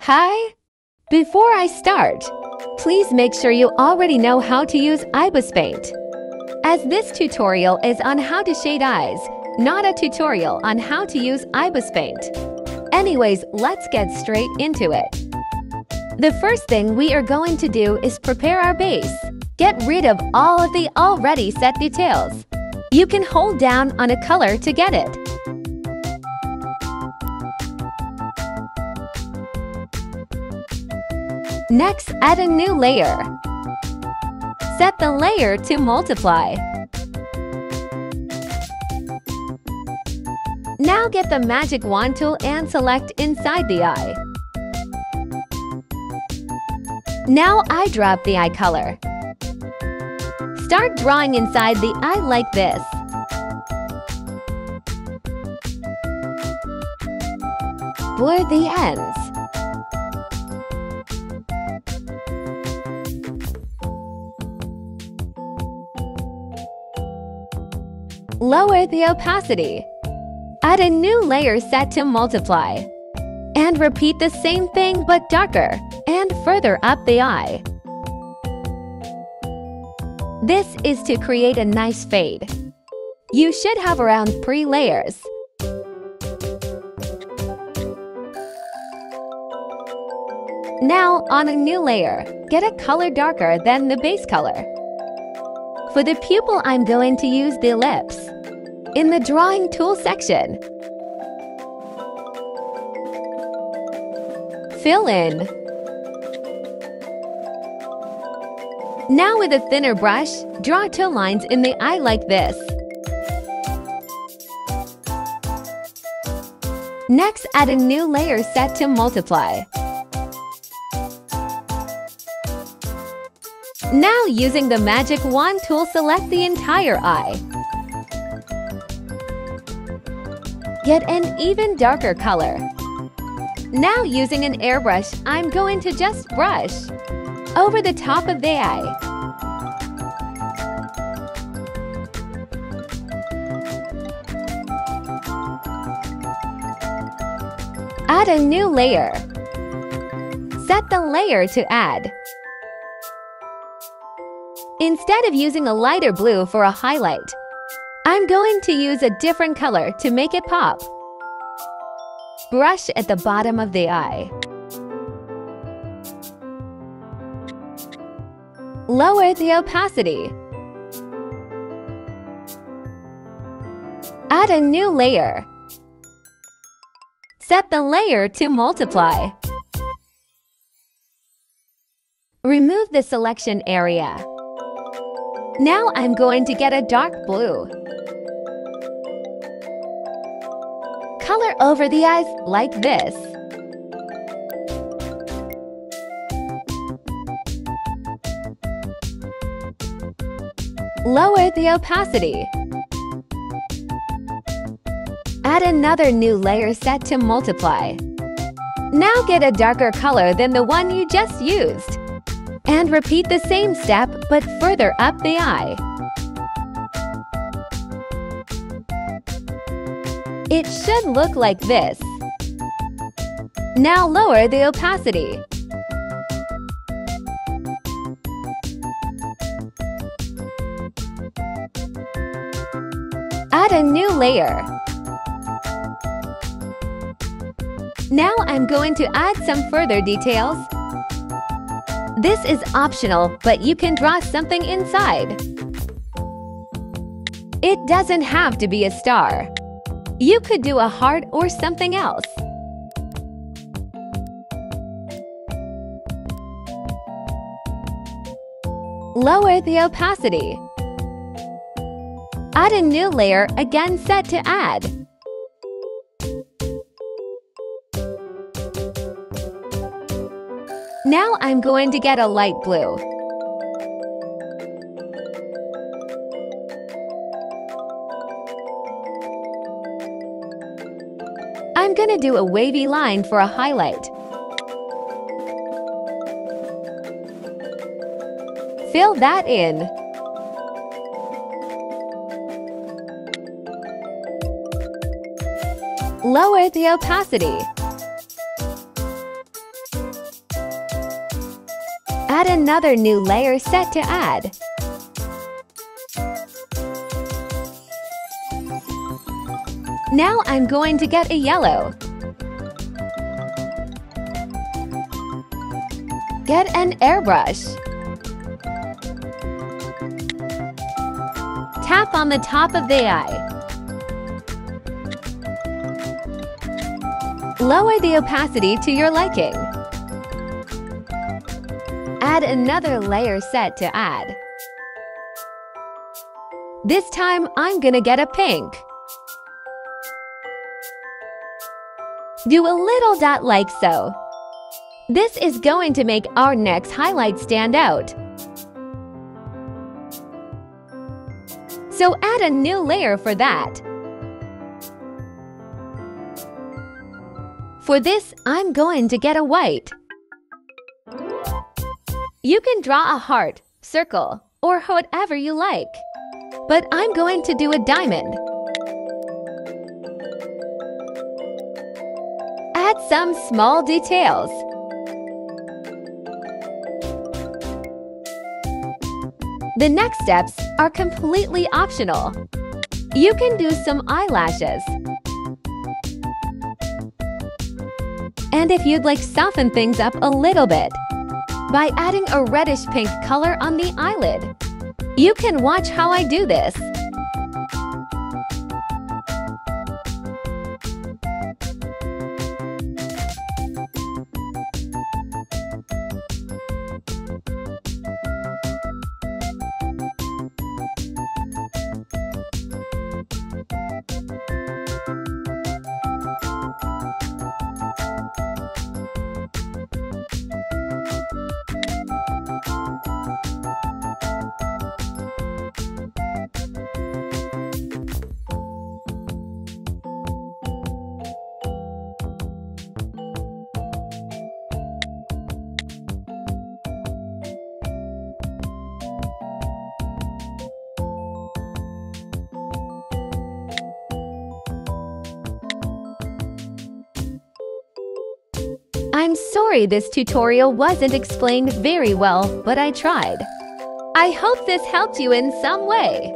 Hi! Before I start, please make sure you already know how to use IbisPaint, as this tutorial is on how to shade eyes, not a tutorial on how to use IbisPaint. Anyways, let's get straight into it. The first thing we are going to do is prepare our base. Get rid of all of the already set details. You can hold down on a color to get it. Next, add a new layer. Set the layer to multiply. Now get the magic wand tool and select inside the eye. Now eye drop the eye color. Start drawing inside the eye like this. Blur the ends. Lower the opacity. Add a new layer set to multiply. And repeat the same thing but darker and further up the eye. This is to create a nice fade. You should have around 3 layers. Now, on a new layer, get a color darker than the base color. For the pupil, I'm going to use the ellipse. In the drawing tool section, fill in. Now with a thinner brush, draw 2 lines in the eye like this. Next, add a new layer set to multiply. Now, using the magic wand tool, select the entire eye. Get an even darker color. Now, using an airbrush, I'm going to just brush over the top of the eye. Add a new layer. Set the layer to add. Instead of using a lighter blue for a highlight, I'm going to use a different color to make it pop. Brush at the bottom of the eye. Lower the opacity. Add a new layer. Set the layer to multiply. Remove the selection area. Now I'm going to get a dark blue. Color over the eyes like this. Lower the opacity. Add another new layer set to multiply. Now get a darker color than the one you just used. And repeat the same step but further up the eye. It should look like this. Now lower the opacity. Add a new layer. Now I'm going to add some further details. This is optional, but you can draw something inside. It doesn't have to be a star. You could do a heart or something else. Lower the opacity. Add a new layer, again set to add. Now I'm going to get a light blue. I'm going to do a wavy line for a highlight. Fill that in. Lower the opacity. Add another new layer set to add. Now I'm going to get a yellow. Get an airbrush. Tap on the top of the eye. Lower the opacity to your liking. Add another layer set to add. This time I'm gonna get a pink. Do a little dot like so. This is going to make our next highlight stand out. So add a new layer for that. For this, I'm going to get a white. You can draw a heart, circle, or whatever you like. But I'm going to do a diamond. Add some small details. The next steps are completely optional. You can do some eyelashes. And if you'd like soften things up a little bit, by adding a reddish pink color on the eyelid. You can watch how I do this. I'm sorry this tutorial wasn't explained very well, but I tried. I hope this helped you in some way.